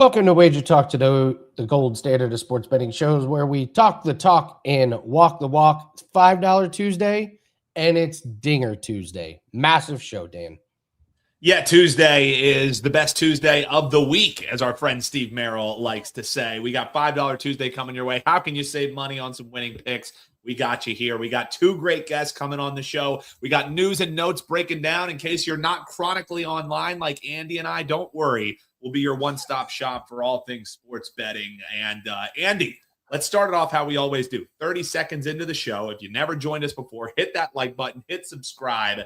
Welcome to WagerTalk Today, the gold standard of sports betting shows where we talk the talk and walk the walk. It's $5 Tuesday, and it's Dinger Tuesday. Massive show, Dan. Yeah, Tuesday is the best Tuesday of the week, as our friend Steve Merrill likes to say. We got $5 Tuesday coming your way. How can you save money on some winning picks? We got you here. We got two great guests coming on the show. We got news and notes breaking down in case you're not chronically online like Andy and I. Don't worry. We'll be your one-stop shop for all things sports betting. And Andy, let's start it off how we always do. 30 seconds into the show. If you never joined us before, hit that like button, hit subscribe.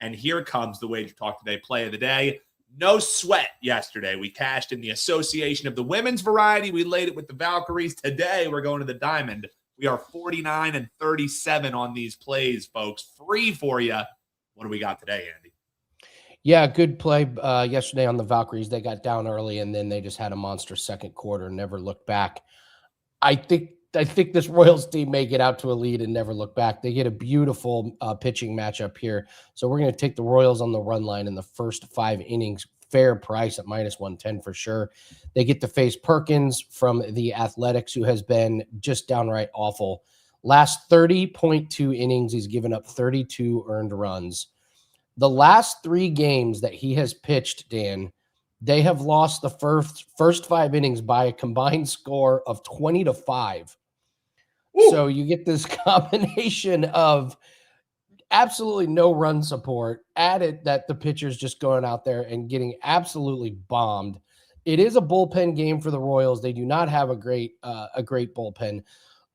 And here comes the WagerTalk Today play of the day. No sweat yesterday. We cashed in the association of the women's variety. We laid it with the Valkyries. Today, we're going to the Diamond. We are 49 and 37 on these plays, folks. Free for you. What do we got today, Andy? Yeah, good play yesterday on the Valkyries. They got down early, and then they just had a monster second quarter, never looked back. I think this Royals team may get out to a lead and never look back. They get a beautiful pitching matchup here. So we're going to take the Royals on the run line in the first 5 innings. Fair price at -110 for sure. They get to face Perkins from the Athletics, who has been just downright awful. Last 30.2 innings, he's given up 32 earned runs. The last 3 games that he has pitched, Dan, they have lost the first 5 innings by a combined score of 20-5. Ooh. So you get this combination of absolutely no run support, added that the pitcher's just going out there and getting absolutely bombed. It is a bullpen game for the Royals. They do not have a great bullpen.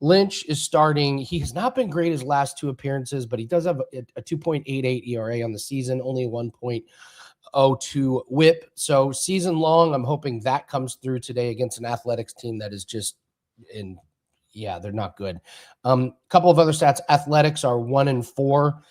Lynch is starting. He has not been great his last 2 appearances, but he does have a 2.88 ERA on the season, only 1.02 whip. So season long, I'm hoping that comes through today against an Athletics team that is just in. Yeah, they're not good. Couple of other stats. Athletics are 1-4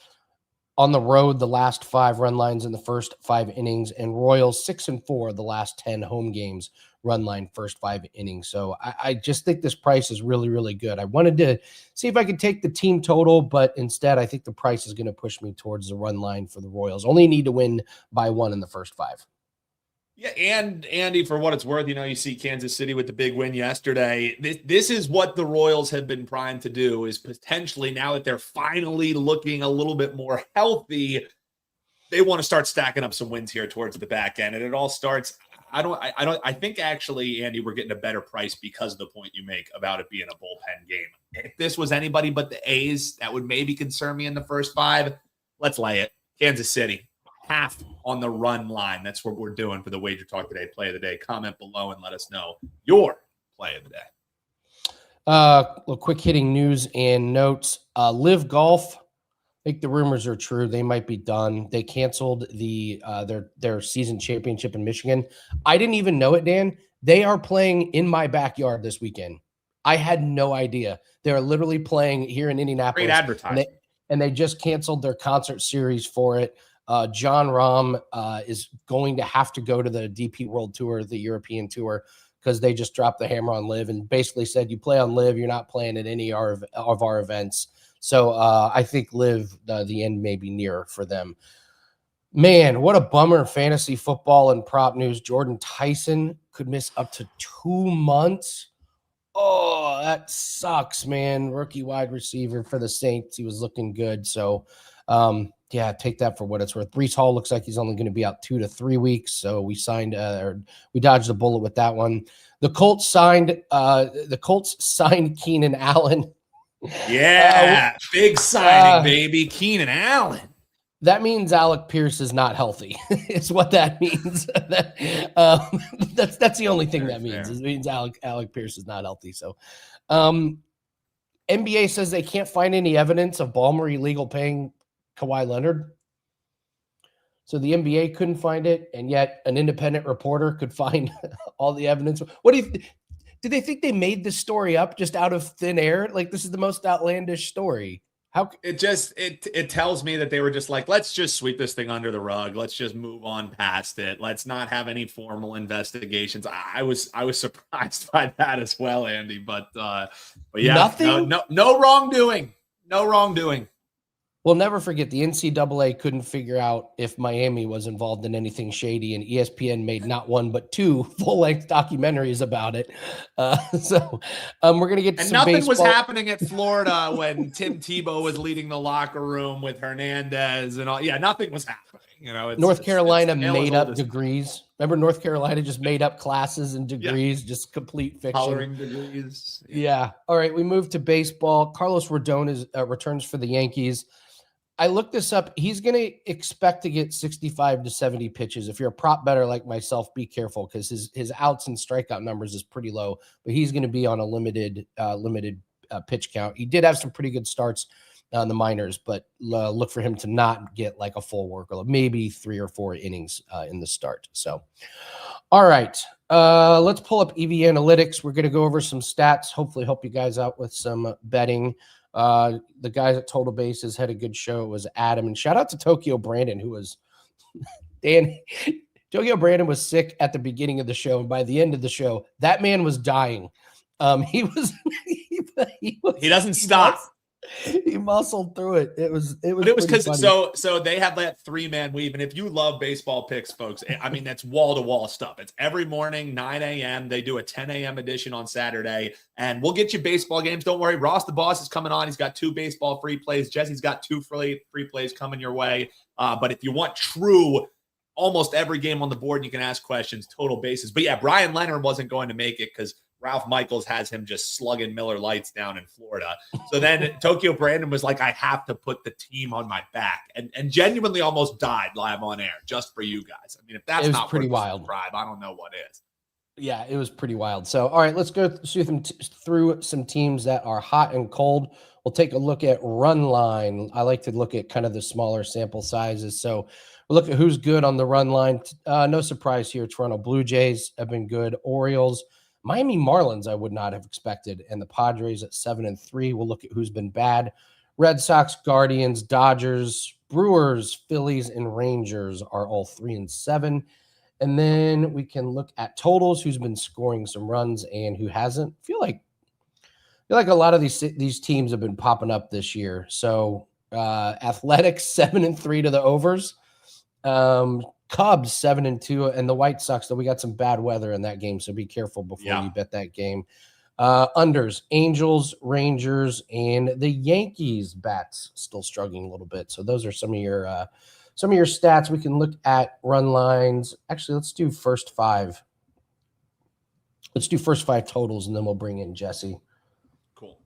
on the road, the last 5 run lines in the first 5 innings, and Royals 6-4 the last 10 home games run line first 5 innings. So I just think this price is really, really good. I wanted to see if I could take the team total, but instead I think the price is going to push me towards the run line for the Royals. Only need to win by 1 in the first 5. Yeah, and Andy, for what it's worth, you see Kansas City with the big win yesterday. This is what the Royals have been primed to do, is potentially, now that they're finally looking a little bit more healthy, they want to start stacking up some wins here towards the back end. And it all starts, I think actually, Andy, we're getting a better price because of the point you make about it being a bullpen game. If this was anybody but the A's, that would maybe concern me in the first 5. Let's lay it. Kansas City. Half on the run line. That's what we're doing for the WagerTalk Today play of the day. Comment below and let us know your play of the day. Little quick hitting news and notes. Live Golf, I think the rumors are true. They might be done. They canceled their season championship in Michigan. I didn't even know it, Dan. They are playing in my backyard this weekend. I had no idea. They're literally playing here in Indianapolis. Great advertising. And they just canceled their concert series for it. John Rahm is going to have to go to the DP World Tour, the European Tour, because they just dropped the hammer on Live and basically said, you play on Live, you're not playing at any of our events. So I think Live, the end may be near for them. Man, what a bummer. Fantasy football and prop news. Jordan Tyson could miss up to 2 months. Oh, that sucks, man. Rookie wide receiver for the Saints. He was looking good. So, yeah, take that for what it's worth. Breece Hall looks like he's only going to be out 2 to 3 weeks. So we dodged a bullet with that one. The Colts signed Keenan Allen. Yeah, big signing, baby. Keenan Allen. That means Alec Pierce is not healthy. It's what that means. That's the only thing that means. It means Alec Pierce is not healthy. So NBA says they can't find any evidence of Ballmer illegal paying Kawhi Leonard. So the NBA couldn't find it, and yet an independent reporter could find all the evidence. Do they think they made this story up just out of thin air? Like, this is the most outlandish story. How it tells me that they were just like, let's just sweep this thing under the rug. Let's just move on past it. Let's not have any formal investigations. I was surprised by that as well, Andy. But yeah, nothing. No wrongdoing. No wrongdoing. We'll never forget the NCAA couldn't figure out if Miami was involved in anything shady, and ESPN made not one but two full-length documentaries about it. We're gonna get to and some nothing baseball. was happening at Florida when Tim Tebow was leading the locker room with Hernandez and all. Yeah, nothing was happening. North Carolina it's made up degrees. Remember, North Carolina just made up classes and degrees, just complete fiction. Coloring degrees. Yeah. All right, we move to baseball. Carlos Rodon returns for the Yankees. I looked this up. He's going to expect to get 65 to 70 pitches. If you're a prop better like myself, be careful because his outs and strikeout numbers is pretty low, but he's going to be on a limited pitch count. He did have some pretty good starts on the minors, but look for him to not get like a full workload, maybe 3 or 4 innings in the start. So, all right, let's pull up EV Analytics. We're going to go over some stats, hopefully help you guys out with some betting. The guys at Total Bases had a good show. It was Adam, and shout out to Tokyo Brandon, who was Tokyo Brandon was sick at the beginning of the show, and by the end of the show, that man was dying. He doesn't stop. He muscled through it. It was because so they have that 3-man weave. And if you love baseball picks, folks, I mean, that's wall-to-wall stuff. It's every morning, 9 a.m. They do a 10 a.m. edition on Saturday, and we'll get you baseball games. Don't worry. Ross the Boss is coming on. He's got 2 baseball free plays. Jesse's got 2 free plays coming your way. But if you want true almost every game on the board, you can ask questions, Total Bases. But yeah, Brian Leonard wasn't going to make it because Ralph Michaels has him just slugging Miller Lights down in Florida. So then Tokyo Brandon was like, I have to put the team on my back, and genuinely almost died live on air just for you guys. I mean, if that's not pretty wild, subscribe, I don't know what is. Yeah, it was pretty wild. So, all right, let's go through some teams that are hot and cold. We'll take a look at run line. I like to look at kind of the smaller sample sizes. So we'll look at who's good on the run line. No surprise here. Toronto Blue Jays have been good. Orioles, Miami Marlins, I would not have expected. And the Padres at 7-3. We'll look at who's been bad. Red Sox, Guardians, Dodgers, Brewers, Phillies, and Rangers are all 3-7. And then we can look at totals, who's been scoring some runs and who hasn't. I feel like a lot of these teams have been popping up this year. So Athletics 7-3 to the overs. Cubs 7-2, and the White Sox, though we got some bad weather in that game, so be careful before you bet that game. Unders, Angels, Rangers, and the Yankees bats still struggling a little bit. So those are some of your stats. We can look at run lines. Actually, let's do first 5. Let's do first 5 totals, and then we'll bring in Jesse. Cool.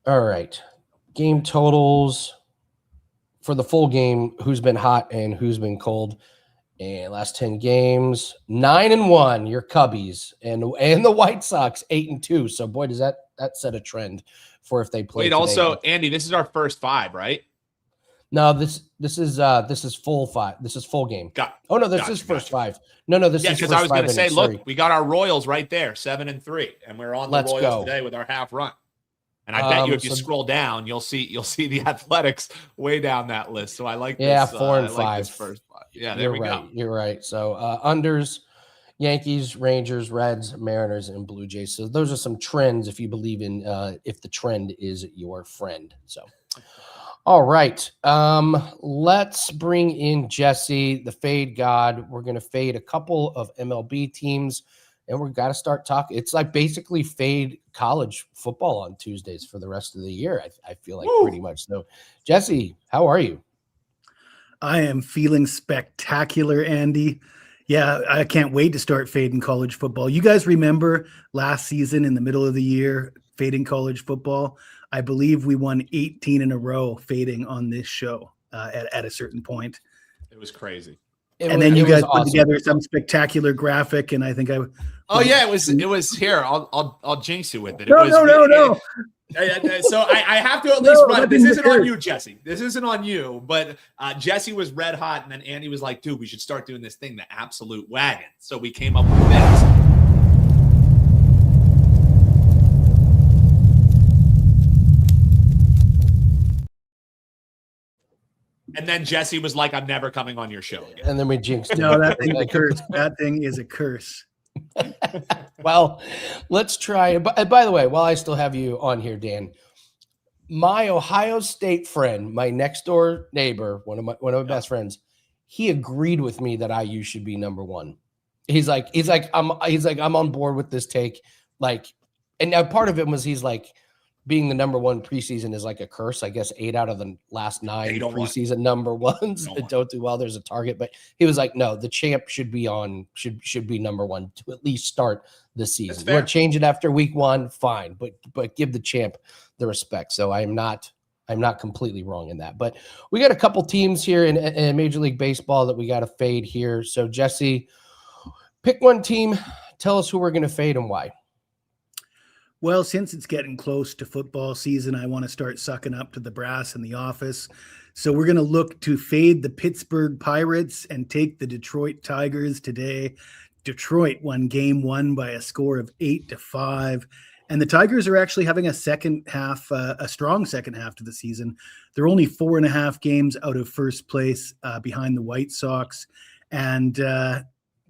All right. Game totals for the full game, who's been hot and who's been cold. And last 10 games, 9-1, your Cubbies, and the White Sox 8-2. So boy, does that set a trend for if they play. Wait, today. also, Andy, this is our first 5, right? No, this is full 5. This is full game. This is first 5. No, this is because I was going to say, look, we got our Royals right there, 7-3, and we're on the Royals today with our half run. And I bet you if you scroll down, you'll see the Athletics way down that list. So I like this. Yeah, 4 and 5. Like this first 5. Yeah, there we go. You're right. So unders, Yankees, Rangers, Reds, Mariners, and Blue Jays. So those are some trends if you believe in if the trend is your friend. So all right. Let's bring in Jesse, the fade god. We're going to fade a couple of MLB teams. And we've got to start talking. It's like basically fade college football on Tuesdays for the rest of the year. I feel like pretty much. So, Jesse, how are you? I am feeling spectacular, Andy. Yeah, I can't wait to start fading college football. You guys remember last season in the middle of the year, fading college football? I believe we won 18 in a row fading on this show at a certain point. It was crazy. Then you guys put together some spectacular graphic, and I think it was here. I'll jinx you with it. No. So I have to at least run. This isn't on you, Jesse. This isn't on you. But Jesse was red hot, and then Andy was like, "Dude, we should start doing this thing, the absolute wagon." So we came up with this. And then Jesse was like, I'm never coming on your show again. And then we jinxed it. No, that thing's a curse. That thing is a curse. Well, let's try. By the way, while I still have you on here, Dan, My Ohio State friend, my next door neighbor, one of my best friends, he agreed with me that IU should be number one. He's like, I'm on board with this take. Like, and now part of it was he's like, being the number one preseason is like a curse. I guess 8 out of the last 9 preseason number ones that don't do well, there's a target. But he was like, no, the champ should be number one to at least start the season. You want to change it after week 1, fine, but give the champ the respect. So I'm not completely wrong in that. But we got a couple teams here in Major League Baseball that we got to fade here. So Jesse, pick one team. Tell us who we're going to fade and why. Well, since it's getting close to football season, I want to start sucking up to the brass in the office. So we're going to look to fade the Pittsburgh Pirates and take the Detroit Tigers today. Detroit won game 1 by a score of 8-5. And the Tigers are actually having a strong second half to the season. They're only 4.5 games out of first place behind the White Sox. And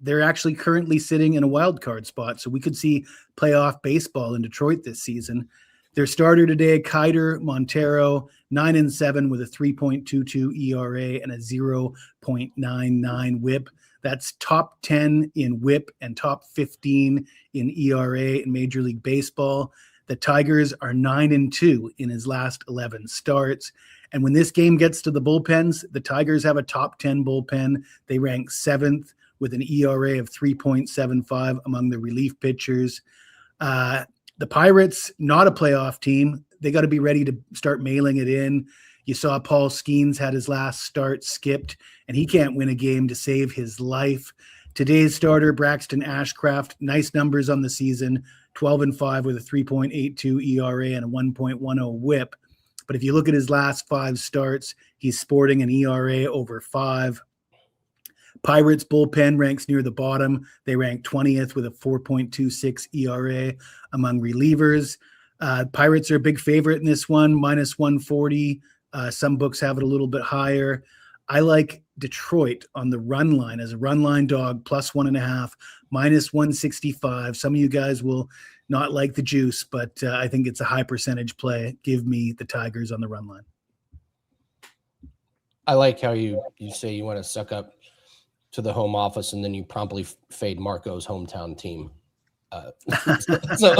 they're actually currently sitting in a wild card spot. So we could see playoff baseball in Detroit this season. Their starter today, Kiter Montero, 9-7 with a 3.22 ERA and a 0.99 whip. That's top 10 in whip and top 15 in ERA in Major League Baseball. The Tigers are 9-2 in his last 11 starts. And when this game gets to the bullpens, the Tigers have a top 10 bullpen. They rank 7th with an ERA of 3.75 among the relief pitchers. The Pirates, not a playoff team. They got to be ready to start mailing it in. You saw Paul Skeens had his last start skipped, and he can't win a game to save his life. Today's starter, Braxton Ashcraft, nice numbers on the season, 12-5 with a 3.82 ERA and a 1.10 whip. But if you look at his last 5 starts, he's sporting an ERA over 5. Pirates bullpen ranks near the bottom. They rank 20th with a 4.26 ERA among relievers. Pirates are a big favorite in this one, -140. Some books have it a little bit higher. I like Detroit on the run line as a run line dog, +1.5, -165. Some of you guys will not like the juice, but I think it's a high percentage play. Give me the Tigers on the run line. I like how you say you want to suck up to the home office, and then you promptly fade Marco's hometown team. So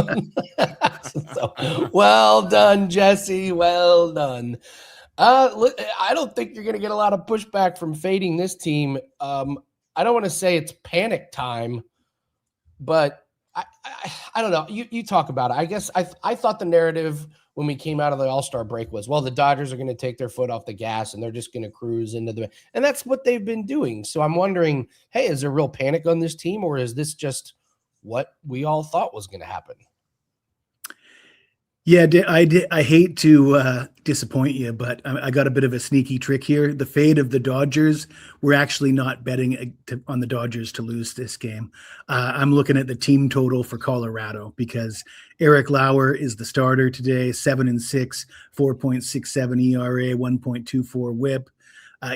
well done, Jesse. Well done. Look, I don't think you're going to get a lot of pushback from fading this team. I don't want to say it's panic time, but I don't know. You talk about it. I guess I thought the narrative when we came out of the All-Star break was, well, the Dodgers are going to take their foot off the gas and they're just going to cruise into and that's what they've been doing. So I'm wondering, hey, is there real panic on this team, or is this just what we all thought was going to happen? Yeah, I hate to disappoint you, but I got a bit of a sneaky trick here. The fade of the Dodgers, we're actually not betting on the Dodgers to lose this game. I'm looking at the team total for Colorado because Eric Lauer is the starter today, 7-6, 4.67 ERA, 1.24 whip,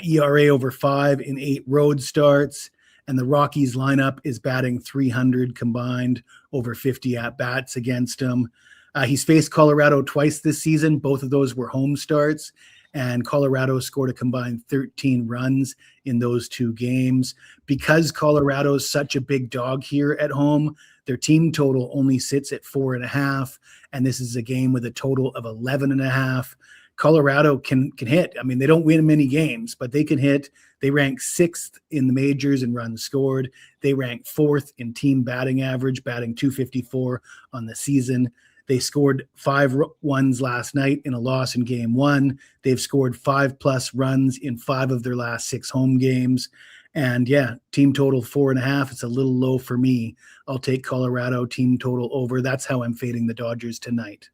ERA over 5 in 8 road starts. And the Rockies lineup is batting .300 combined, over 50 at-bats against him. He's faced Colorado twice this season. Both of those were home starts, and Colorado scored a combined 13 runs in those 2 games. Because Colorado is such a big dog here at home, their team total only sits at 4.5, and this is a game with a total of 11.5. Colorado can hit. I mean, they don't win many games, but they can hit. They rank 6th in the majors in runs scored. They rank 4th in team batting average, batting .254 on the season. They scored 5 runs last night in a loss in game 1. They've scored 5+ runs in 5 of their last 6 home games. And yeah, team total 4.5. It's a little low for me. I'll take Colorado team total over. That's how I'm fading the Dodgers tonight.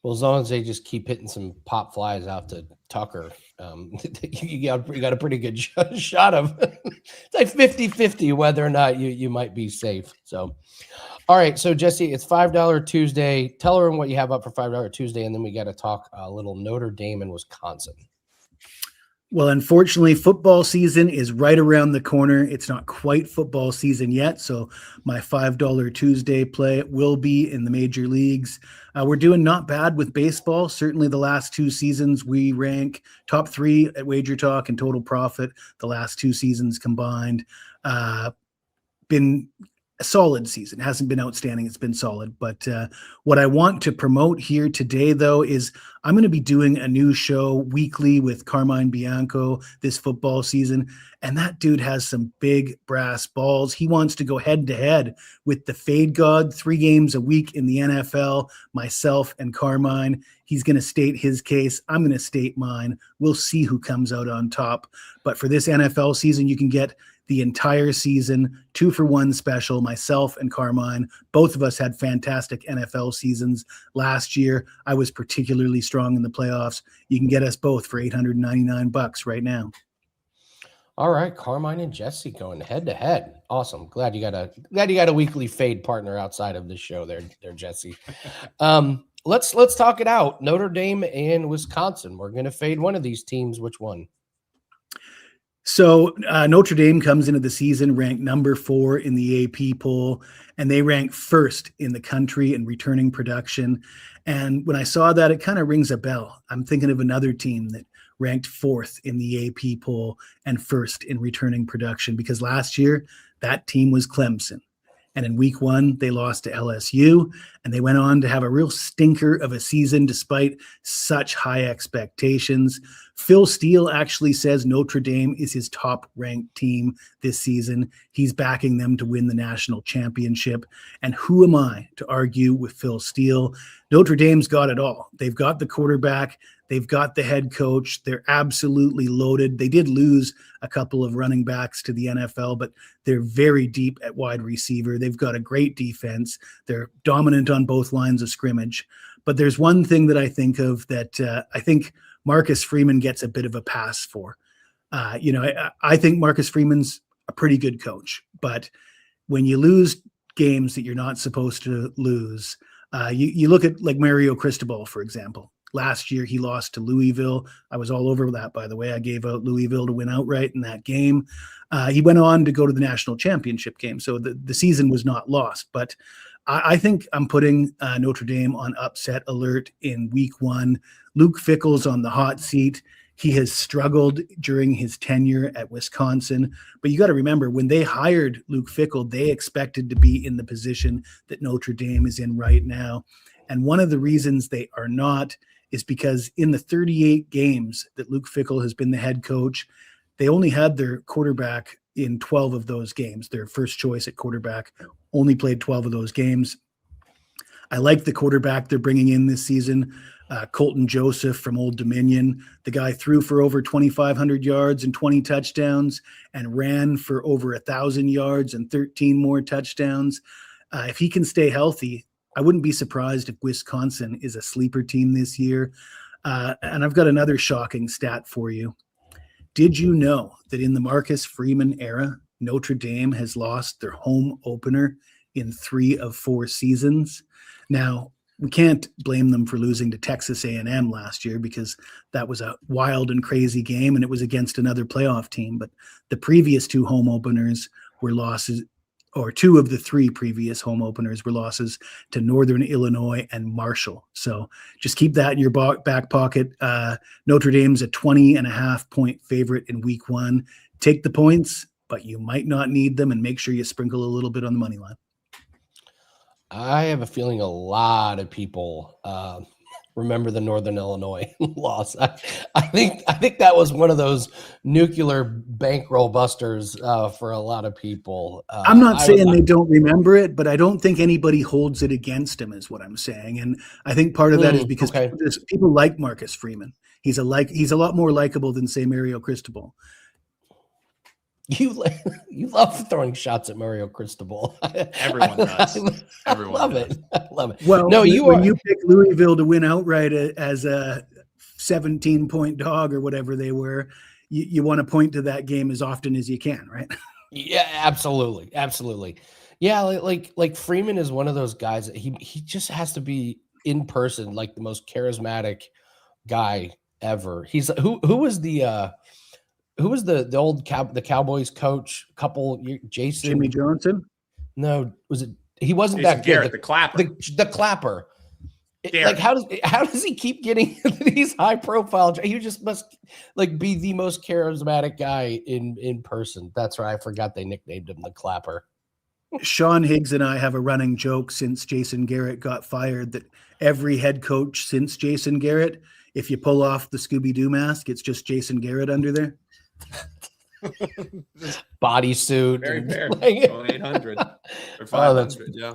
Well, as long as they just keep hitting some pop flies out to Tucker, you got a pretty good shot of it's like 50-50 whether or not you might be safe. So, all right. So, Jesse, it's $5 Tuesday. Tell her what you have up for $5 Tuesday, and then we got to talk a little Notre Dame and Wisconsin. Well, unfortunately, football season is right around the corner. It's not quite football season yet, so my $5 Tuesday play will be in the major leagues. We're doing not bad with baseball. Certainly the last 2 seasons, we rank top 3 at WagerTalk and total profit the last 2 seasons combined. Been a solid season. It hasn't been outstanding. It's been solid. But what I want to promote here today, though, is I'm going to be doing a new show weekly with Carmine Bianco this football season. And that dude has some big brass balls. He wants to go head to head with the Fade God, 3 games a week in the NFL, myself and Carmine. He's going to state his case. I'm going to state mine. We'll see who comes out on top. But for this NFL season, you can get the entire season, 2-for-1 special, myself and Carmine. Both of us had fantastic NFL seasons last year. I was particularly strong in the playoffs. You can get us both for $899 right now. All right, Carmine and Jesse going head to head. Awesome. Glad you got a weekly fade partner outside of this show there, Jesse. Let's talk it out. Notre Dame and Wisconsin. We're going to fade one of these teams. Which one? So Notre Dame comes into the season ranked number 4 in the AP poll, and they rank 1st in the country in returning production. And when I saw that, it kind of rings a bell. I'm thinking of another team that ranked 4th in the AP poll and 1st in returning production, because last year that team was Clemson. And in week 1, they lost to LSU, and they went on to have a real stinker of a season despite such high expectations. Phil Steele actually says Notre Dame is his top-ranked team this season. He's backing them to win the national championship. And who am I to argue with Phil Steele? Notre Dame's got it all. They've got the quarterback. They've got the head coach. They're absolutely loaded. They did lose a couple of running backs to the NFL, but they're very deep at wide receiver. They've got a great defense. They're dominant on both lines of scrimmage. But there's one thing that I think of that I think Marcus Freeman gets a bit of a pass for. I think Marcus Freeman's a pretty good coach, but when you lose games that you're not supposed to lose, you look at like Mario Cristobal, for example. Last year, he lost to Louisville. I was all over that, by the way. I gave out Louisville to win outright in that game. He went on to go to the national championship game, so the season was not lost. But I think I'm putting Notre Dame on upset alert in week 1. Luke Fickell's on the hot seat. He has struggled during his tenure at Wisconsin. But you got to remember, when they hired Luke Fickell, they expected to be in the position that Notre Dame is in right now. And one of the reasons they are not is because in the 38 games that Luke Fickell has been the head coach, they only had their quarterback in 12 of those games. Their first choice at quarterback only played 12 of those games. I like the quarterback they're bringing in this season, Colton Joseph from Old Dominion. The guy threw for over 2,500 yards and 20 touchdowns and ran for over 1,000 yards and 13 more touchdowns. If he can stay healthy, I wouldn't be surprised if Wisconsin is a sleeper team this year. And I've got another shocking stat for you. Did you know that in the Marcus Freeman era, Notre Dame has lost their home opener in 3 of 4 seasons? Now, we can't blame them for losing to Texas A&M last year because that was a wild and crazy game and it was against another playoff team. But the previous 2 home openers were losses, or 2 of the 3 previous home openers were losses to Northern Illinois and Marshall. So just keep that in your back pocket. Notre Dame's a 20.5-point favorite in week 1. Take the points, but you might not need them, and make sure you sprinkle a little bit on the money line. I have a feeling a lot of people remember the Northern Illinois loss. I think that was one of those nuclear bankroll busters for a lot of people. I'm not saying they don't remember it, but I don't think anybody holds it against him, is what I'm saying. And I think part of that is because people like Marcus Freeman. He's a lot more likable than, say, Mario Cristobal. You love throwing shots at Mario Cristobal. Everyone does. Everyone love does. it. I love it. Well, no, when you pick Louisville to win outright as a 17-point dog or whatever they were, you want to point to that game as often as you can, right? Yeah, absolutely. Yeah, like Freeman is one of those guys that he just has to be in person like the most charismatic guy ever. He's who was the who was the old the Cowboys coach? Jason Jimmy Johnson. No, was it? He wasn't Jason that Garrett, good. the clapper. The clapper. Garrett. Like how does he keep getting these high profile? He just must like be the most charismatic guy in person. That's right. I forgot they nicknamed him the clapper. Sean Higgs and I have a running joke since Jason Garrett got fired that every head coach since Jason Garrett, if you pull off the Scooby-Doo mask, it's just Jason Garrett under there. Bodysuit. Very fair. Like, 800 or 500. Yeah.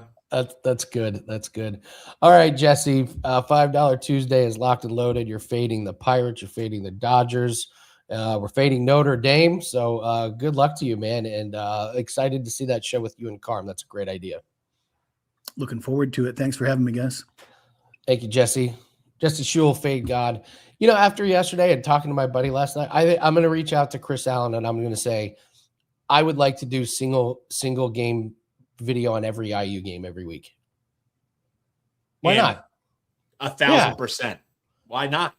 That's good. That's good. All right, Jesse. $5 Tuesday is locked and loaded. You're fading the Pirates. You're fading the Dodgers. We're fading Notre Dame. So good luck to you, man. And excited to see that show with you and Carm. That's a great idea. Looking forward to it. Thanks for having me, guys. Thank you, Jesse. Jesse Schule, fade God. You know, after yesterday and talking to my buddy last night, I'm going to reach out to Chris Allen and I'm going to say, I would like to do single game video on every IU game every week. Why not? 1,000%. Why not?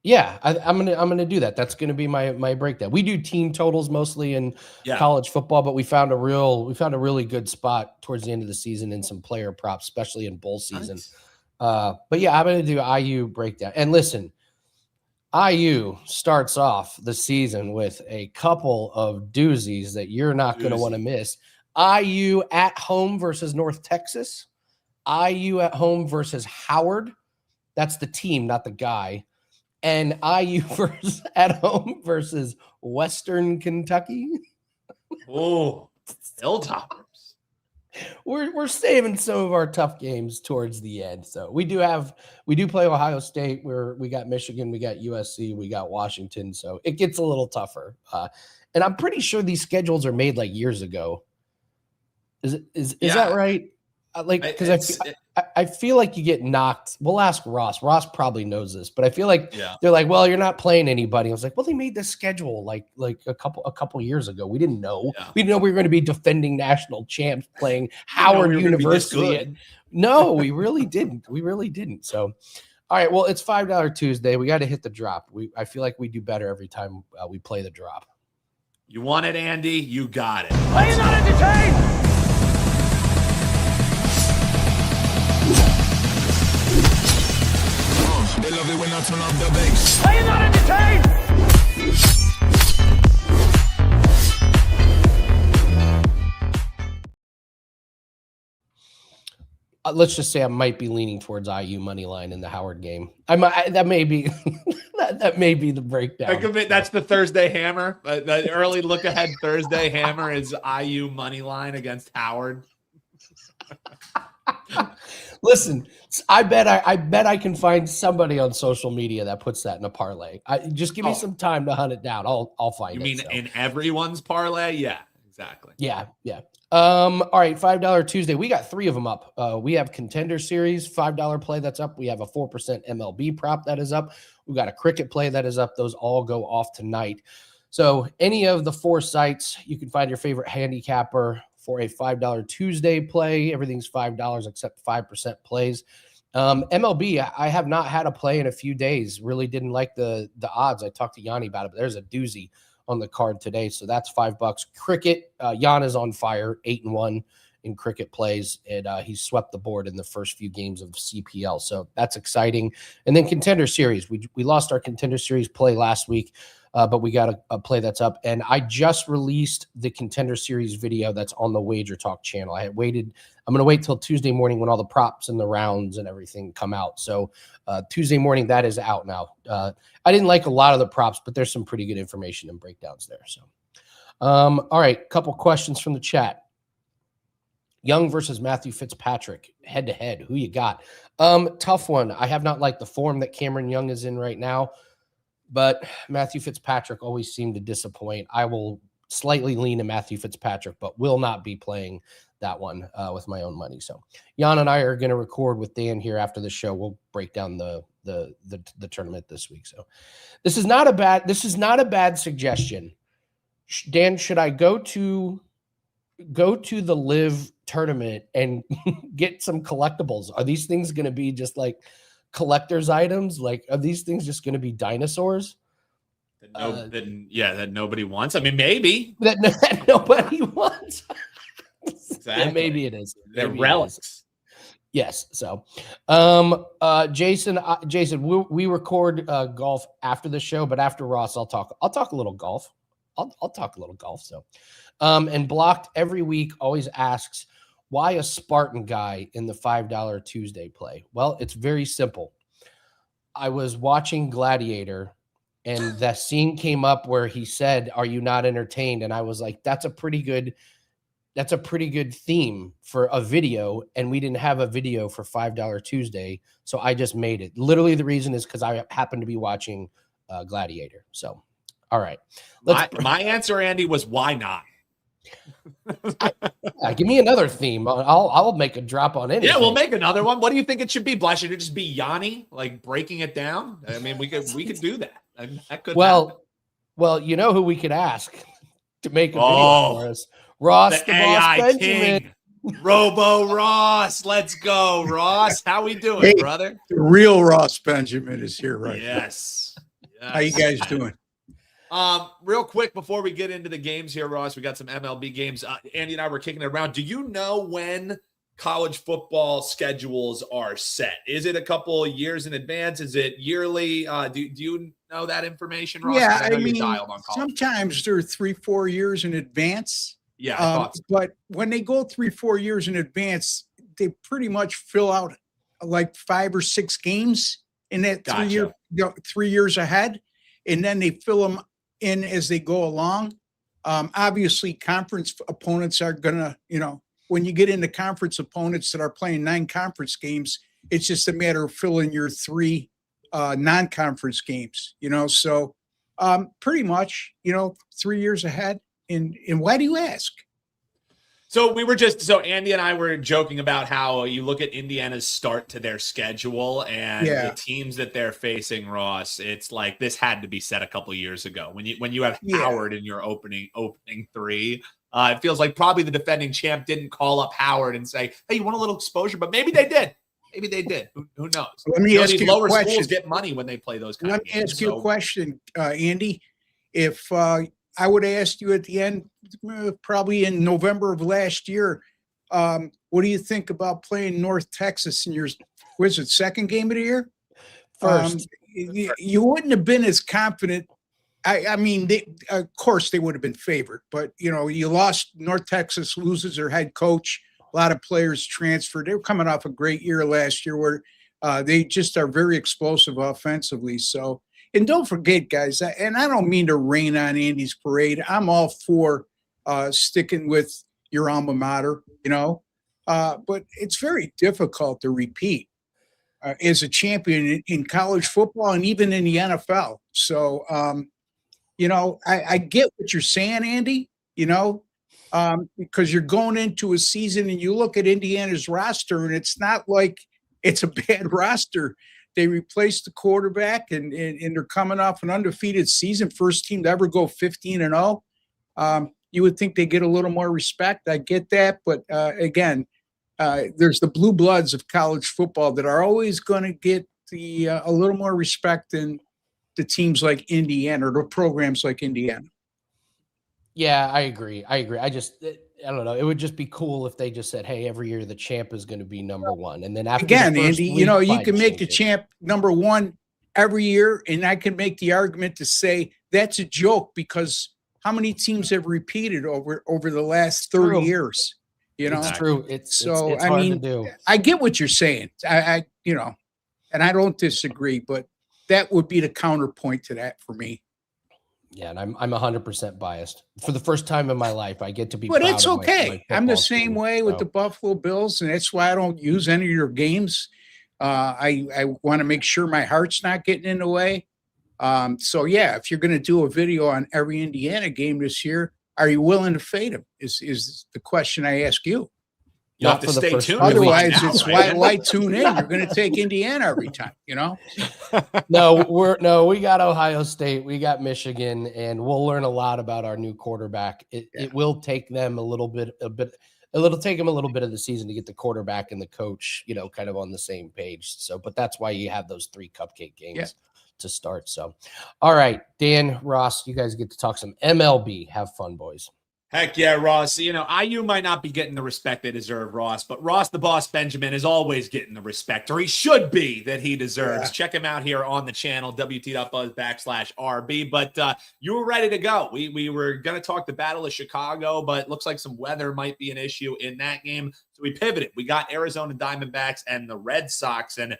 Yeah, I'm gonna do that. That's gonna be my breakdown. We do team totals mostly in college football, but we found a really good spot towards the end of the season in some player props, especially in bowl season. Nice. But yeah, I'm gonna do IU breakdown. And listen, IU starts off the season with a couple of doozies that you're not gonna want to miss. IU at home versus North Texas. IU at home versus Howard. That's the team, not the guy. And IU at home versus Western Kentucky. Oh, Hilltoppers. We're saving some of our tough games towards the end. So we do play Ohio State, where we got Michigan, we got USC, we got Washington. So it gets a little tougher. And I'm pretty sure these schedules are made like years ago. Is that right? Because I feel like you get knocked. We'll ask Ross. Ross probably knows this, but I feel like they're like, well, you're not playing anybody. I was like, well, they made this schedule like a couple years ago. We didn't know. Yeah. We didn't know we were going to be defending national champs playing Howard University. No, we really didn't. We really didn't. So, all right. Well, it's $5 Tuesday. We got to hit the drop. I feel like we do better every time we play the drop. You want it, Andy? You got it. Are you not entertained? They love it when I turn up the bass. Are you not entertained? Let's just say I might be leaning towards IU money line in the Howard game. That may be that may be the breakdown. That's the Thursday hammer. The early look ahead Thursday hammer is IU money line against Howard. Listen, I bet I can find somebody on social media that puts that in a parlay. Just give me some time to hunt it down. I'll find it. You mean in everyone's parlay? Yeah, exactly. Yeah. All right, $5 Tuesday. We got 3 of them up. We have Contender Series, $5 play that's up. We have a 4% MLB prop that is up. We got a cricket play that is up. Those all go off tonight. So any of the 4 sites, you can find your favorite handicapper for a $5 Tuesday play. Everything's $5 except 5% plays. MLB, I have not had a play in a few days. Really didn't like the odds. I talked to Yanni about it, but there's a doozy on the card today. So that's $5. Cricket, Jan is on fire, 8-1 in cricket plays, and he swept the board in the first few games of CPL. So that's exciting. And then Contender Series. We lost our Contender Series play last week. But we got a play that's up, and I just released the Contender Series video that's on the WagerTalk channel. I'm going to wait till Tuesday morning when all the props and the rounds and everything come out. So Tuesday morning, that is out now. I didn't like a lot of the props, but there's some pretty good information and breakdowns there. So, all right, couple questions from the chat. Young versus Matthew Fitzpatrick, head-to-head. Who you got? Tough one. I have not liked the form that Cameron Young is in right now. But Matthew Fitzpatrick always seemed to disappoint. I will slightly lean to Matthew Fitzpatrick, but will not be playing that one with my own money. So Jan and I are going to record with Dan here after the show. We'll break down the tournament this week. So this is not a bad suggestion. Dan, should I go to the live tournament and get some collectibles? Are these things going to be just like collector's items? Like, are these things just going to be dinosaurs? that nobody wants. I mean, maybe that nobody wants. exactly. Yeah, maybe it is. They're Maybe it relics. is. Yes. So, Jason, we record golf after the show, but after Ross, I'll talk a little golf. I'll talk a little golf. So, and Blocked every week always asks, why a Spartan guy in the $5 Tuesday play? Well, it's very simple. I was watching Gladiator, and that scene came up where he said, "Are you not entertained?" And I was like, that's a pretty good theme for a video, and we didn't have a video for $5 Tuesday, so I just made it. Literally, the reason is because I happened to be watching Gladiator. So, all right, My answer, Andy, was why not? Give me another theme. I'll make a drop on anything. Yeah, we'll make another one. What do you think it should be? Blush, should it just be Yanni, like breaking it down? I mean, we could do that. That could happen. Well, you know who we could ask to make a video for us? Ross, the AI Boss Benjamin. King, Robo Ross. Let's go, Ross. How we doing, Hey, brother? The real Ross Benjamin is here right Yes. now. How you guys doing? Real quick before we get into the games here, Ross, we got some MLB games. Andy and I were kicking it around. Do you know when college football schedules are set? Is it a couple of years in advance? Is it yearly? Do you know that information, Ross? Yeah, 'Cause know I you're mean, dialed on college. sometimes they're 3-4 years in advance. Yeah, I thought so. But when they go 3-4 years in advance, they pretty much fill out like 5 or 6 games in that Gotcha. 3 years ahead, and then they fill them in as they go along. Obviously, conference opponents are gonna, when you get into conference opponents that are playing 9 conference games, it's just a matter of filling your 3 non-conference games. So pretty much, 3 years ahead. And why do you ask? So Andy and I were joking about how you look at Indiana's start to their schedule and the teams that they're facing, Ross. It's like this had to be set a couple years ago. When you have Howard in your opening 3, it feels like probably the defending champ didn't call up Howard and say, "Hey, you want a little exposure?" But maybe they did. Maybe they did. Who knows? Let me ask these you lower a question. schools get money when they play those kind of games. Let me ask you a question, Andy. If I would have asked you at the end, probably in November of last year, what do you think about playing North Texas in your, second game of the year? First. You wouldn't have been as confident. I mean, of course they would have been favored, but you lost. North Texas loses their head coach. A lot of players transferred. They were coming off a great year last year where they just are very explosive offensively. So, and don't forget, guys, and I don't mean to rain on Andy's parade. I'm all for sticking with your alma mater, but it's very difficult to repeat as a champion in college football and even in the NFL. So, I get what you're saying, Andy, because you're going into a season and you look at Indiana's roster and it's not like it's a bad roster. They replaced the quarterback and they're coming off an undefeated season, first team to ever go 15-0. You would think they get a little more respect. I get that. But again, there's the blue bloods of college football that are always going to get a little more respect than the teams like Indiana or the programs like Indiana. Yeah, I agree. I don't know. It would just be cool if they just said, "Hey, every year the champ is going to be number 1." And then after again, the first Andy, week, you fine, can make the change it. champ number 1 every year. And I can make the argument to say that's a joke because how many teams have repeated over the last 30 years? It's true. It's hard to do. I get what you're saying. I and I don't disagree, but that would be the counterpoint to that for me. Yeah, and I'm 100% biased. For the first time in my life, I get to be. But proud it's of okay. my I'm the football same team, way with so. the Buffalo Bills, and that's why I don't use any of your games. I want to make sure my heart's not getting in the way. So yeah, if you're going to do a video on every Indiana game this year, are you willing to fade them? Is the question I ask you. You have Not to for the stay first tuned. five weeks. Otherwise, Now, it's right? why tune in? You're going to take Indiana every time, No, we got Ohio State, we got Michigan, and we'll learn a lot about our new quarterback. It will take them it'll take them a little bit of the season to get the quarterback and the coach, kind of on the same page. So, but that's why you have those 3 cupcake games to start. So, all right, Dan, Ross, you guys get to talk some MLB. Have fun, boys. Heck yeah, Ross. You know, IU might not be getting the respect they deserve, Ross, but Ross the Boss Benjamin is always getting the respect, or he should be, that he deserves. Yeah. Check him out here on the channel, WT.buzz/RB. But you were ready to go. We were going to talk the Battle of Chicago, but looks like some weather might be an issue in that game. So we pivoted. We got Arizona Diamondbacks and the Red Sox. And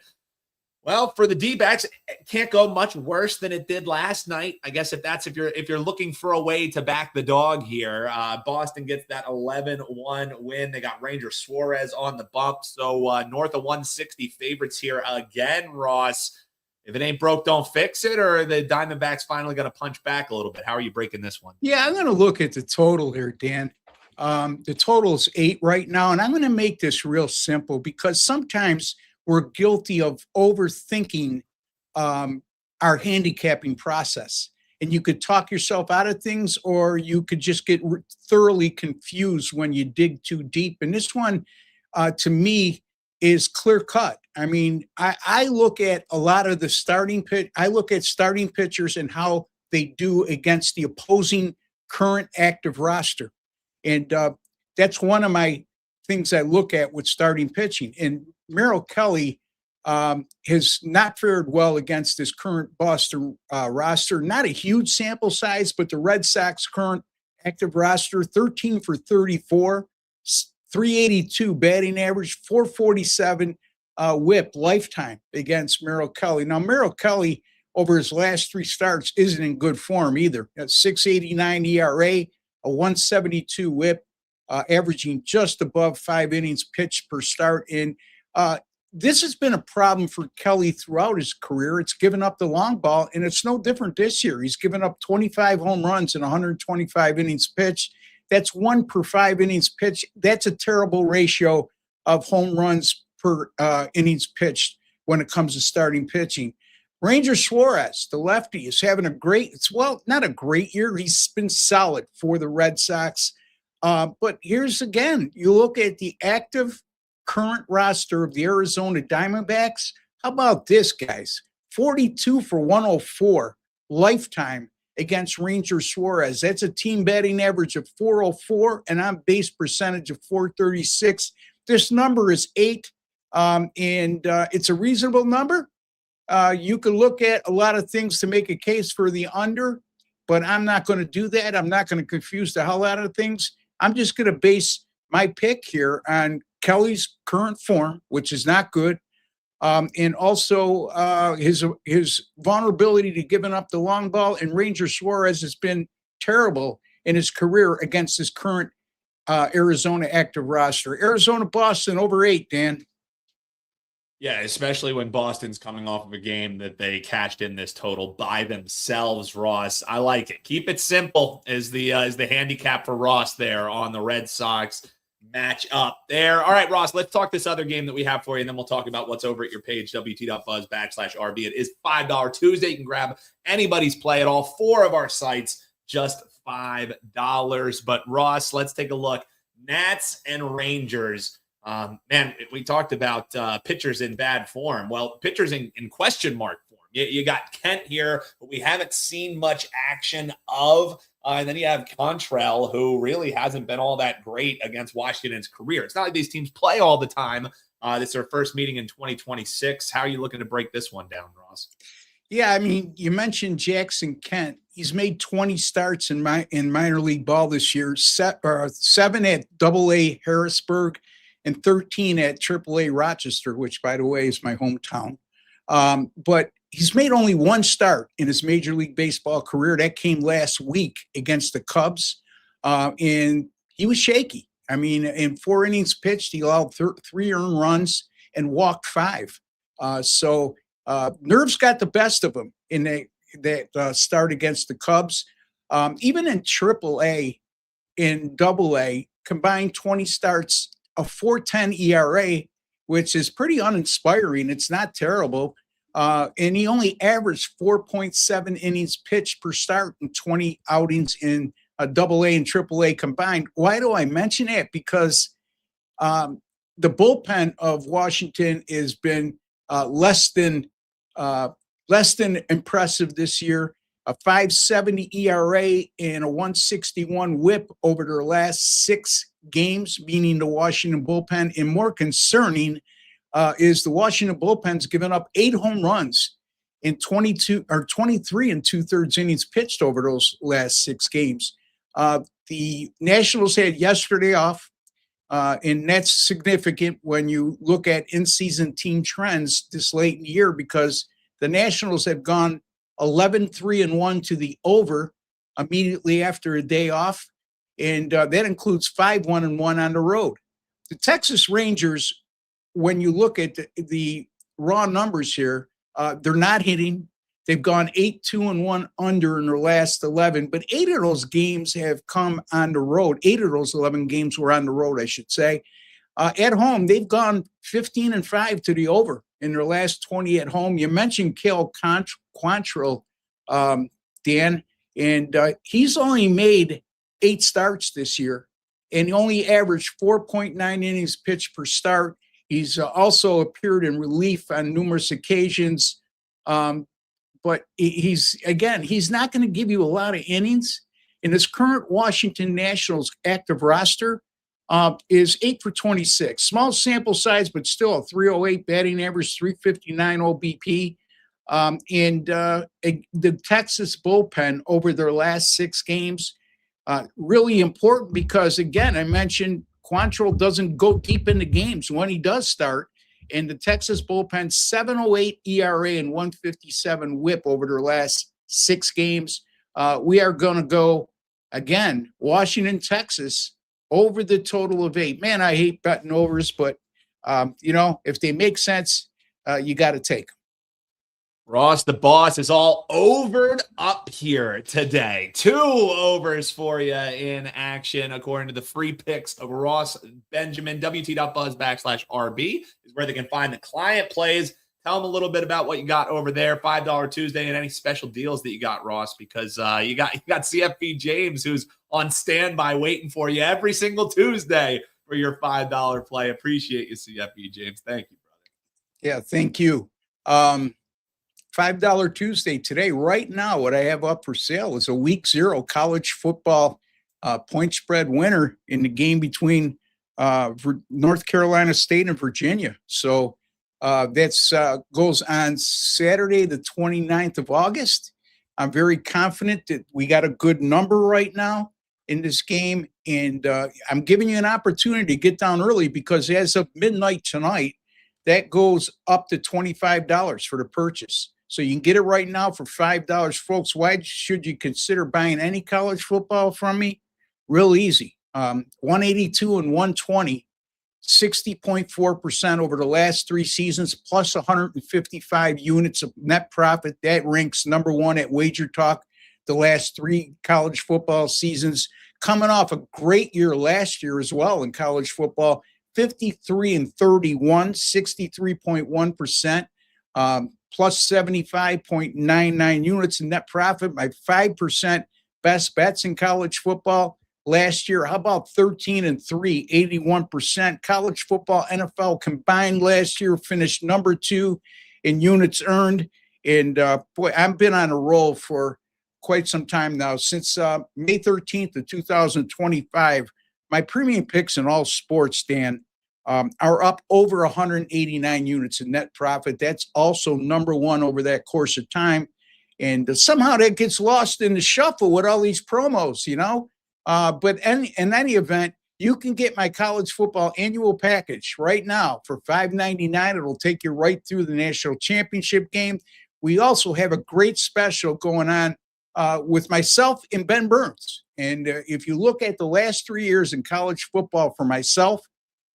well, for the D-backs, it can't go much worse than it did last night. I guess if you're looking for a way to back the dog here, Boston gets that 11-1 win. They got Ranger Suarez on the bump, so north of 160 favorites here again, Ross. If it ain't broke, don't fix it, or are the Diamondbacks finally going to punch back a little bit? How are you breaking this one? Yeah, I'm going to look at the total here, Dan. The total is 8 right now, and I'm going to make this real simple because sometimes we're guilty of overthinking our handicapping process. And you could talk yourself out of things, or you could just get thoroughly confused when you dig too deep. And this one, to me, is clear cut. I mean, I look at a lot of the starting pitch. I look at starting pitchers and how they do against the opposing current active roster. And that's one of my things I look at with starting pitching. And Merrill Kelly has not fared well against this current Boston roster. Not a huge sample size, but the Red Sox current active roster, 13 for 34, 382 batting average, 447 whip lifetime against Merrill Kelly. Now, Merrill Kelly, over his last 3 starts, isn't in good form either. At 6.89 ERA, a 172 whip, averaging just above 5 innings pitched per start. And this has been a problem for Kelly throughout his career. It's given up the long ball, and it's no different this year. He's given up 25 home runs in 125 innings pitched. That's 1 per 5 innings pitched. That's a terrible ratio of home runs per innings pitched when it comes to starting pitching. Ranger Suarez, the lefty, is having not a great year. He's been solid for the Red Sox. But here's again, you look at the active current roster of the Arizona Diamondbacks. How about this, guys? 42 for 104 lifetime against Ranger Suarez. That's a team batting average of 404 and on base percentage of 436. This number is 8, and it's a reasonable number. You can look at a lot of things to make a case for the under, but I'm not going to do that. I'm not going to confuse the hell out of things. I'm just going to base my pick here on Kelly's current form, which is not good, and also his vulnerability to giving up the long ball. And Ranger Suarez has been terrible in his career against his current Arizona active roster. Arizona, Boston, over 8, Dan. Yeah, especially when Boston's coming off of a game that they cashed in this total by themselves, Ross. I like it. Keep it simple is the handicap for Ross there on the Red Sox match up there. All right, Ross, let's talk this other game that we have for you, and then we'll talk about what's over at your page, WT.buzz/RB. It is $5 Tuesday. You can grab anybody's play at all 4 of our sites, just $5. But Ross, let's take a look. Nats and Rangers. Man, we talked about pitchers in bad form. Well, pitchers in question mark form. You got Kent here, but we haven't seen much action of. And then you have Contrell, who really hasn't been all that great against Washington's career. It's not like these teams play all the time. This is their first meeting in 2026. How are you looking to break this one down, Ross? Yeah, I mean, you mentioned Jackson Kent. He's made 20 starts in minor league ball this year, 7 at AA Harrisburg and 13 at AAA Rochester, which, by the way, is my hometown. But he's made only 1 start in his Major League Baseball career. That came last week against the Cubs, and he was shaky. I mean, in 4 innings pitched, he allowed 3 earned runs and walked 5. So nerves got the best of him in that start against the Cubs. Even in AAA, in AA, combined 20 starts, a 4.10 ERA, which is pretty uninspiring. It's not terrible. And he only averaged 4.7 innings pitched per start in 20 outings in AA and AAA combined. Why do I mention that? Because the bullpen of Washington has been less than less than impressive this year. A 5.70 ERA and a 161 WHIP over their last 6 games, meaning the Washington bullpen. And more concerning is the Washington bullpen's given up 8 home runs in 23 and 2/3 innings pitched over those last 6 games. The Nationals had yesterday off, and that's significant when you look at in-season team trends this late in the year, because the Nationals have gone 11-3-1 to the over immediately after a day off, and that includes 5-1-1 on the road. The Texas Rangers, when you look at the raw numbers here, they're not hitting. They've gone 8-2-1 under in their last 11, but 8 of those games have come on the road. 8 of those 11 games were on the road, I should say. At home, they've gone 15-5 to the over in their last 20 at home. You mentioned Cale Quantrill, Dan, and he's only made 8 starts this year, and he only averaged 4.9 innings pitched per start. He's also appeared in relief on numerous occasions. But he's not going to give you a lot of innings. And his current Washington Nationals active roster is 8 for 26. Small sample size, but still a 308 batting average, 359 OBP. And the Texas bullpen over their last 6 games, really important because, again, I mentioned Quantrill doesn't go deep into games when he does start. And the Texas bullpen, 7.08 ERA and 157 WHIP over their last 6 games. We are going to go, again, Washington, Texas, over the total of 8. Man, I hate betting overs, but, if they make sense, you got to take them. Ross, the boss, is all overed up here today. 2 overs for you in action, according to the free picks of Ross Benjamin. WT.buzz/RB is where they can find the client plays. Tell them a little bit about what you got over there. $5 Tuesday and any special deals that you got, Ross, because you got CFB James, who's on standby waiting for you every single Tuesday for your $5 play. Appreciate you, CFB James. Thank you, brother. Yeah, thank you. $5 Tuesday today. Right now, what I have up for sale is a week 0 college football point spread winner in the game between North Carolina State and Virginia. So that's goes on Saturday, the 29th of August. I'm very confident that we got a good number right now in this game. And I'm giving you an opportunity to get down early because as of midnight tonight, that goes up to $25 for the purchase. So you can get it right now for $5. Folks, why should you consider buying any college football from me? Real easy. 182 and 120, 60.4% over the last 3 seasons, plus 155 units of net profit. That ranks number 1 at WagerTalk the last 3 college football seasons. Coming off a great year last year as well in college football, 53 and 31, 63.1%. Plus 75.99 units in net profit. My 5% best bets in college football last year. How about 13 and 3, 81%? College football, NFL combined last year finished number 2 in units earned. And boy, I've been on a roll for quite some time now. Since May 13th of 2025, my premium picks in all sports, Dan, are up over 189 units in net profit. That's also number 1 over that course of time. And somehow that gets lost in the shuffle with all these promos, But in any event, you can get my college football annual package right now for $5.99. It'll take you right through the national championship game. We also have a great special going on with myself and Ben Burns. And if you look at the last 3 years in college football for myself,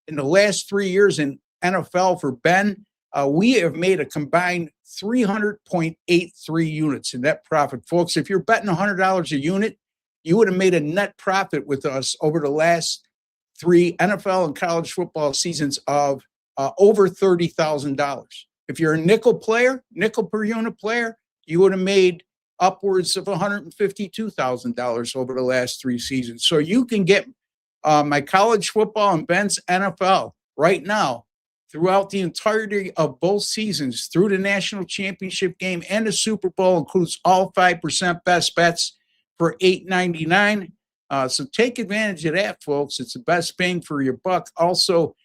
in the last 3 years in NFL for Ben, we have made a combined 300.83 units in net profit. Folks, if you're betting $100 a unit, you would have made a net profit with us over the last 3 NFL and college football seasons of over $30,000. If you're a nickel per unit player, you would have made upwards of $152,000 over the last 3 seasons. So you can get my college football and Ben's NFL right now throughout the entirety of both seasons through the national championship game and the Super Bowl. Includes all 5% best bets for $8.99. So take advantage of that, folks. It's the best bang for your buck. Also,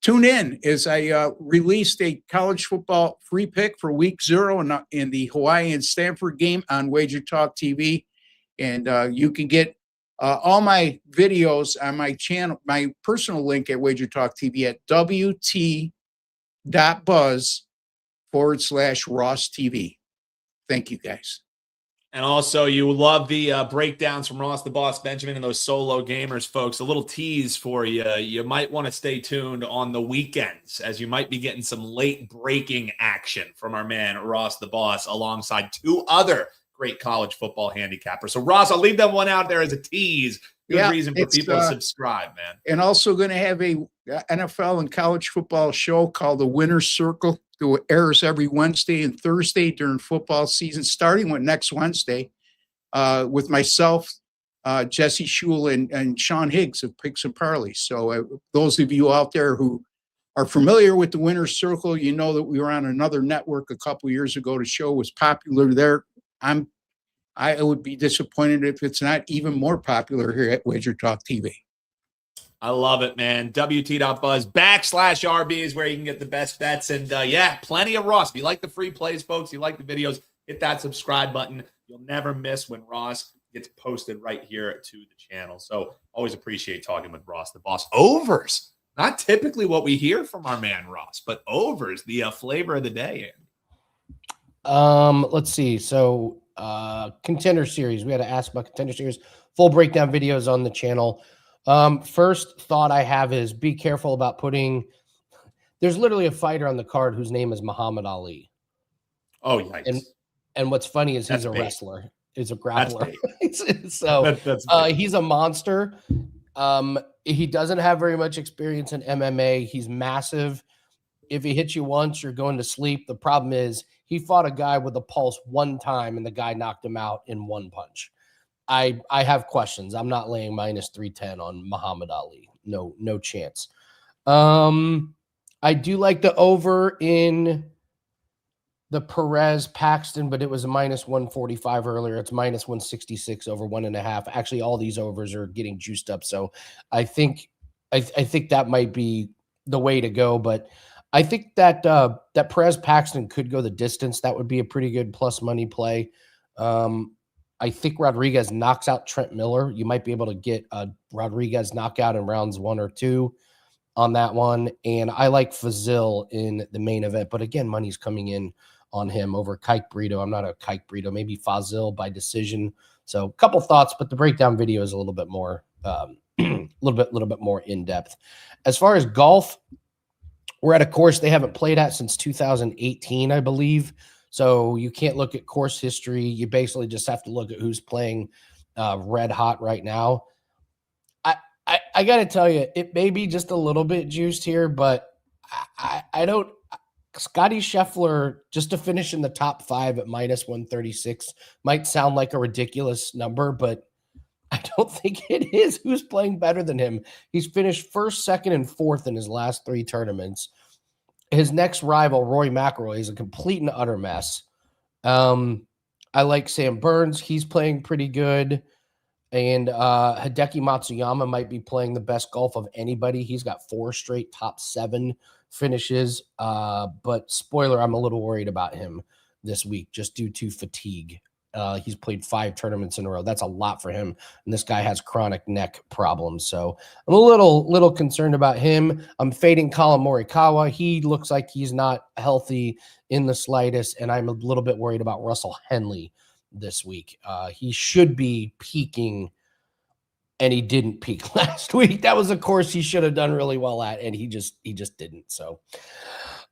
tune in as I released a college football free pick for week 0 in the Hawaii and Stanford game on WagerTalk TV. And you can get all my videos on my channel, my personal link at WagerTalk TV at wt.buzz/Ross TV. Thank you, guys. And also, you love the breakdowns from Ross the Boss Benjamin and those solo gamers, folks. A little tease for you. You might want to stay tuned on the weekends, as you might be getting some late breaking action from our man Ross the Boss alongside 2 other great college football handicappers. So, Ross, I'll leave that one out there as a tease. Good reason for people to subscribe, man. And also going to have a NFL and college football show called The Winner's Circle. It airs every Wednesday and Thursday during football season, starting with next Wednesday, with myself, Jesse Schule, and Sean Higgs of Picks and Parlays. So those of you out there who are familiar with the Winner's Circle, you know that we were on another network a couple of years ago. The show was popular there. I would be disappointed if it's not even more popular here at WagerTalk TV. I love it, man. WT.buzz/RB is where you can get the best bets. And yeah, plenty of Ross. If you like the free plays, folks, you like the videos, hit that subscribe button. You'll never miss when Ross gets posted right here to the channel. So always appreciate talking with Ross the Boss. Overs. Not typically what we hear from our man Ross, but overs, the flavor of the day. Let's see. So Contender series. We had to ask about Contender series. Full breakdown videos on the channel. First thought I have is be careful about putting. There's literally a fighter on the card whose name is Muhammad Ali. Oh, yikes. And what's funny is he's a wrestler. He's a grappler. So he's a monster. He doesn't have very much experience in MMA. He's massive. If he hits you once, you're going to sleep. The problem is he fought a guy with a pulse one time and the guy knocked him out in one punch. I have questions. I'm not laying -310 on Muhammad Ali. No chance. I do like the over in the Perez Paxton, but it was a -145 earlier. It's -166 over 1.5. Actually, all these overs are getting juiced up. So I think that might be the way to go. But I think that that Perez Paxton could go the distance. That would be a pretty good plus money play. I think Rodriguez knocks out Trent Miller. You might be able to get a Rodriguez knockout in rounds 1 or 2 on that one. And I like Fazil in the main event. But again, money's coming in on him over Kike Brito. I'm not a Kike Brito. Maybe Fazil by decision. So a couple thoughts, but the breakdown video is a little bit more, little bit more in depth. As far as golf, we're at a course they haven't played at since 2018, I believe. So you can't look at course history. You basically just have to look at who's playing red hot right now. I got to tell you, it may be just a little bit juiced here, but I don't. Scotty Scheffler, just to finish in the top 5 at -136 might sound like a ridiculous number, but I don't think it is. Who's playing better than him? He's finished 1st, 2nd, and 4th in his last 3 tournaments. His next rival, Rory McIlroy, is a complete and utter mess. I like Sam Burns. He's playing pretty good. And Hideki Matsuyama might be playing the best golf of anybody. He's got 4 straight top 7 finishes. But spoiler, I'm a little worried about him this week just due to fatigue. He's played 5 tournaments in a row. That's a lot for him. And this guy has chronic neck problems. So I'm a little concerned about him. I'm fading Colin Morikawa. He looks like he's not healthy in the slightest. And I'm a little bit worried about Russell Henley this week. He should be peaking, and he didn't peak last week. That was a course he should have done really well at, and he just didn't. So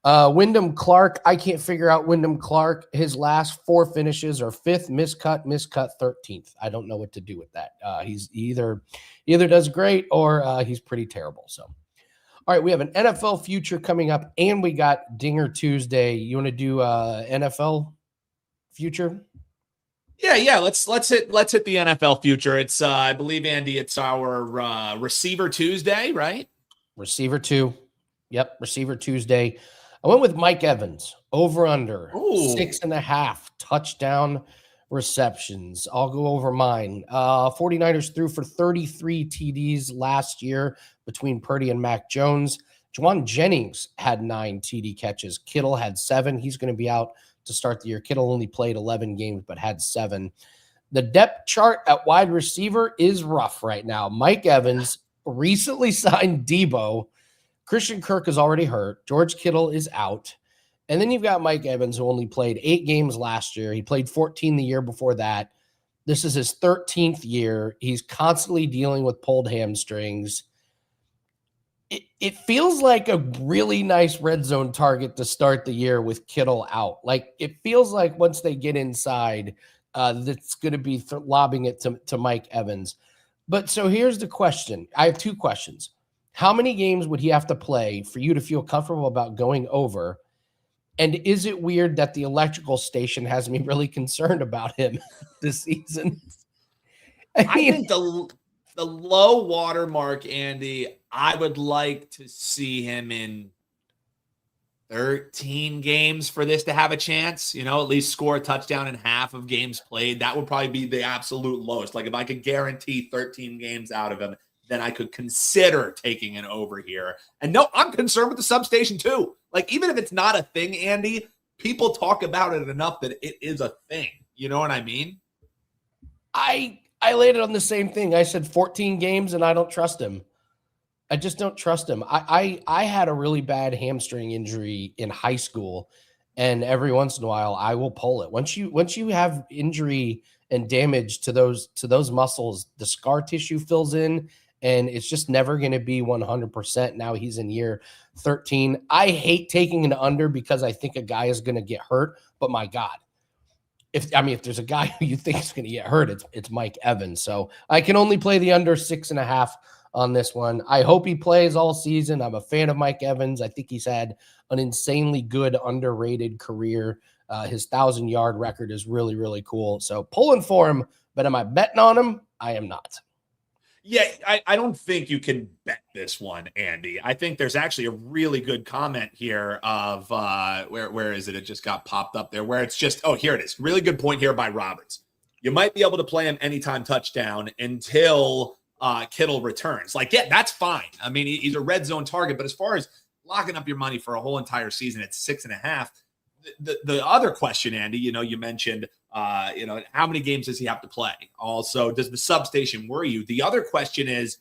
Wyndham Clark, I can't figure out Wyndham Clark. His last 4 finishes are 5th, miscut, 13th. I don't know what to do with that. He's either does great or he's pretty terrible. So, all right, we have an NFL future coming up, and we got Dinger Tuesday. You want to do NFL future? Yeah. Let's hit the NFL future. It's I believe, Andy, it's our receiver Tuesday, right? Receiver 2. Yep, receiver Tuesday. I went with Mike Evans, over under Ooh. 6.5 touchdown receptions. I'll go over mine. 49ers threw for 33 TDs last year between Purdy and Mac Jones. Juwan Jennings had 9 TD catches. Kittle had 7. He's going to be out to start the year. Kittle only played 11 games, but had 7. The depth chart at wide receiver is rough right now. Mike Evans recently signed Debo. Christian Kirk is already hurt. George Kittle is out. And then you've got Mike Evans, who only played 8 games last year. He played 14 the year before that. This is his 13th year. He's constantly dealing with pulled hamstrings. It feels like a really nice red zone target to start the year with Kittle out. Like, it feels like once they get inside, that's going to be lobbing it to Mike Evans. But so here's the question. I have 2 questions. How many games would he have to play for you to feel comfortable about going over? And is it weird that the electrical station has me really concerned about him this season? I think the low water mark, Andy, I would like to see him in 13 games for this to have a chance, at least score a touchdown in half of games played. That would probably be the absolute lowest. Like, if I could guarantee 13 games out of him, then I could consider taking an over here. And no, I'm concerned with the substation too. Like, even if it's not a thing, Andy, people talk about it enough that it is a thing. You know what I mean? I landed on the same thing. I said 14 games, and I don't trust him. I just don't trust him. I had a really bad hamstring injury in high school, and every once in a while I will pull it. Once you have injury and damage to those muscles, the scar tissue fills in, and it's just never going to be 100%. Now he's in year 13. I hate taking an under because I think a guy is going to get hurt, but my God, if there's a guy who you think is going to get hurt, it's Mike Evans. So I can only play the under 6.5 on this one. I hope he plays all season. I'm a fan of Mike Evans. I think he's had an insanely good, underrated career. His 1,000-yard record is really, really cool. So pulling for him, but am I betting on him? I am not. Yeah, I don't think you can bet this one, Andy. I think there's actually a really good comment here of where is it? It just got popped up there where it's just, here it is. Really good point here by Roberts. You might be able to play him anytime touchdown until Kittle returns. Like, yeah, that's fine. I mean, he's a red zone target, but as far as locking up your money for a whole entire season at 6.5, the other question, Andy, you mentioned, how many games does he have to play? Also, does the substation worry you? The other question is,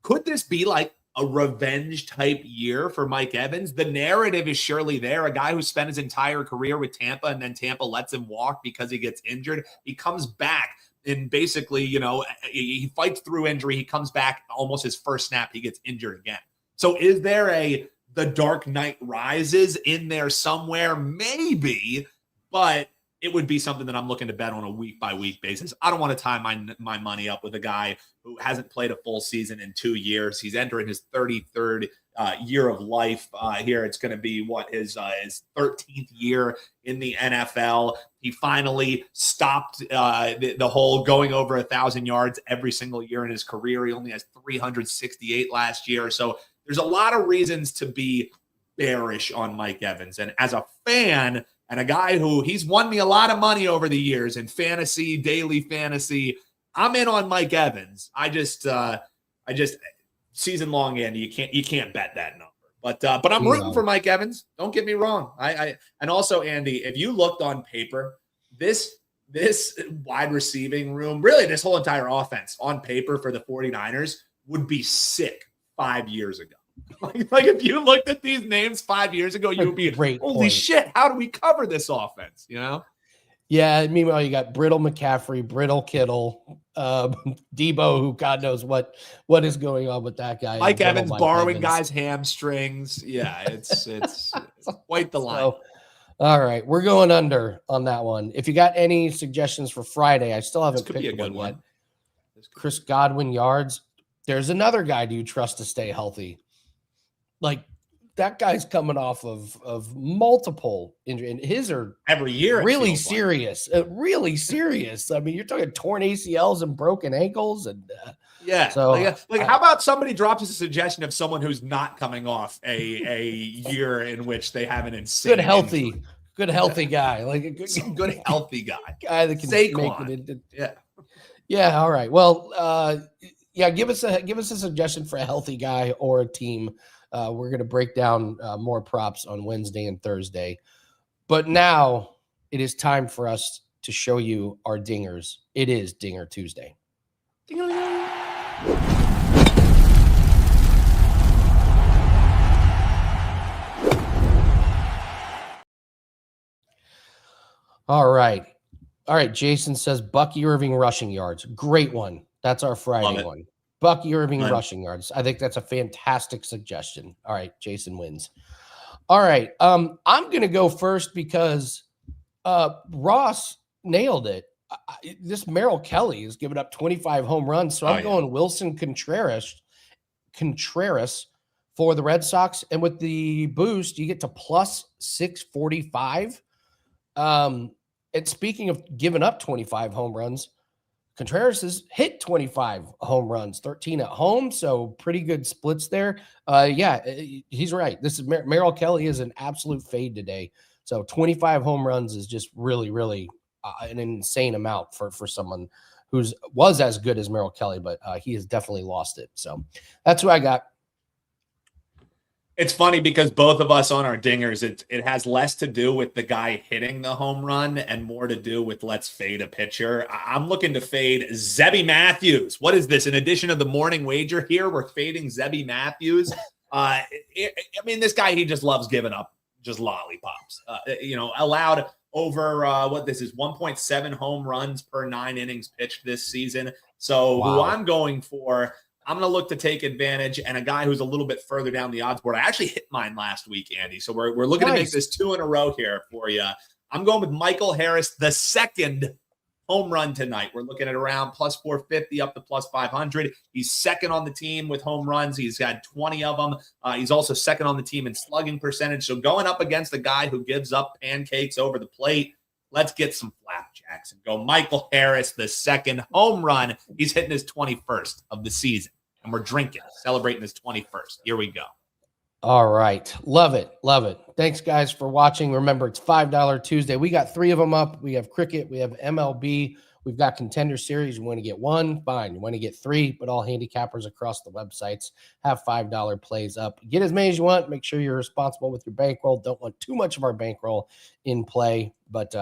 could this be like a revenge type year for Mike Evans? The narrative is surely there. A guy who spent his entire career with Tampa and then Tampa lets him walk because he gets injured. He comes back and basically, he fights through injury. He comes back almost his first snap. He gets injured again. So is there the Dark Knight Rises in there somewhere? Maybe, but it would be something that I'm looking to bet on a week-by-week basis. I don't want to tie my money up with a guy who hasn't played a full season in 2 years. He's entering his 33rd year of life here. It's going to be his 13th year in the NFL. He finally stopped the whole going over 1,000 yards every single year in his career. He only has 368 last year. So there's a lot of reasons to be bearish on Mike Evans. And as a fan and a guy who he's won me a lot of money over the years in fantasy, daily fantasy, I'm in on Mike Evans. I just season long, Andy, you can't bet that number. But I'm rooting for Mike Evans. Don't get me wrong. And also, Andy, if you looked on paper, this wide receiving room, really this whole entire offense on paper for the 49ers would be sick 5 years ago. Like if you looked at these names 5 years ago, you would be holy shit, how do we cover this offense? Yeah, meanwhile, you got Brittle McCaffrey, Brittle Kittle, Debo, who God knows what is going on with that guy. Mike Evans borrowing guys' hamstrings. Yeah, it's quite the line. So, all right, we're going under on that one. If you got any suggestions for Friday, I still haven't picked be a good one yet. Chris Godwin yards. There's another guy. Do you trust to stay healthy? Like, that guy's coming off of multiple injuries, and his are every year really serious, really serious. I mean, you're talking torn ACLs and broken ankles, and Yeah. So like how about somebody drops us a suggestion of someone who's not coming off a year in which they have an insane good healthy guy, like some good healthy guy that can Saquon. make it. Yeah. All right. Well, yeah. Give us a suggestion for a healthy guy or a team. We're going to break down more props on Wednesday and Thursday. But now it is time for us to show you our dingers. It is Dinger Tuesday. All right. Jason says Bucky Irving rushing yards. Great one. That's our Friday one. Bucky Irving rushing yards. I think that's a fantastic suggestion. All right. Jason wins. All right. I'm going to go first because Ross nailed it. This Merrill Kelly has given up 25 home runs. So I'm going Wilson Contreras for the Red Sox. And with the boost, you get to plus 645. And speaking of giving up 25 home runs, Contreras has hit 25 home runs, 13 at home. So pretty good splits there. Yeah, he's right. This is Merrill Kelly is an absolute fade today. So 25 home runs is just really, really an insane amount for someone was as good as Merrill Kelly, but he has definitely lost it. So that's who I got. It's funny because both of us on our dingers, it has less to do with the guy hitting the home run and more to do with let's fade a pitcher. I'm looking to fade Zebby Matthews. What is this? In addition to the morning wager here, we're fading Zebby Matthews. I mean, this guy, he just loves giving up just lollipops. Allowed over what this is 1.7 home runs per 9 innings pitched this season. So who I'm going for, I'm going to look to take advantage, and a guy who's a little bit further down the odds board. I actually hit mine last week, Andy. So we're looking to make this 2 in a row here for you. I'm going with Michael Harris, the second home run tonight. We're looking at around plus 450 up to plus 500. He's second on the team with home runs. He's got 20 of them. He's also second on the team in slugging percentage. So going up against a guy who gives up pancakes over the plate, let's get some flapjacks and go Michael Harris, the second home run. He's hitting his 21st of the season, and we're drinking, celebrating his 21st. Here we go. All right. Love it. Love it. Thanks, guys, for watching. Remember, it's $5 Tuesday. We got 3 of them up. We have cricket. We have MLB. We've got Contender Series. You want to get 1? Fine. You want to get 3, but all handicappers across the websites have $5 plays up. Get as many as you want. Make sure you're responsible with your bankroll. Don't want too much of our bankroll in play, but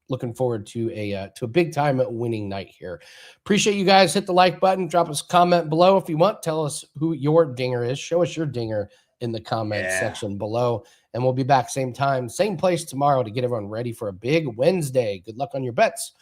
looking forward to a big time winning night here. Appreciate you guys. Hit the like button. Drop us a comment below if you want. Tell us who your dinger is. Show us your dinger in the comment section below. And we'll be back same time, same place tomorrow to get everyone ready for a big Wednesday. Good luck on your bets.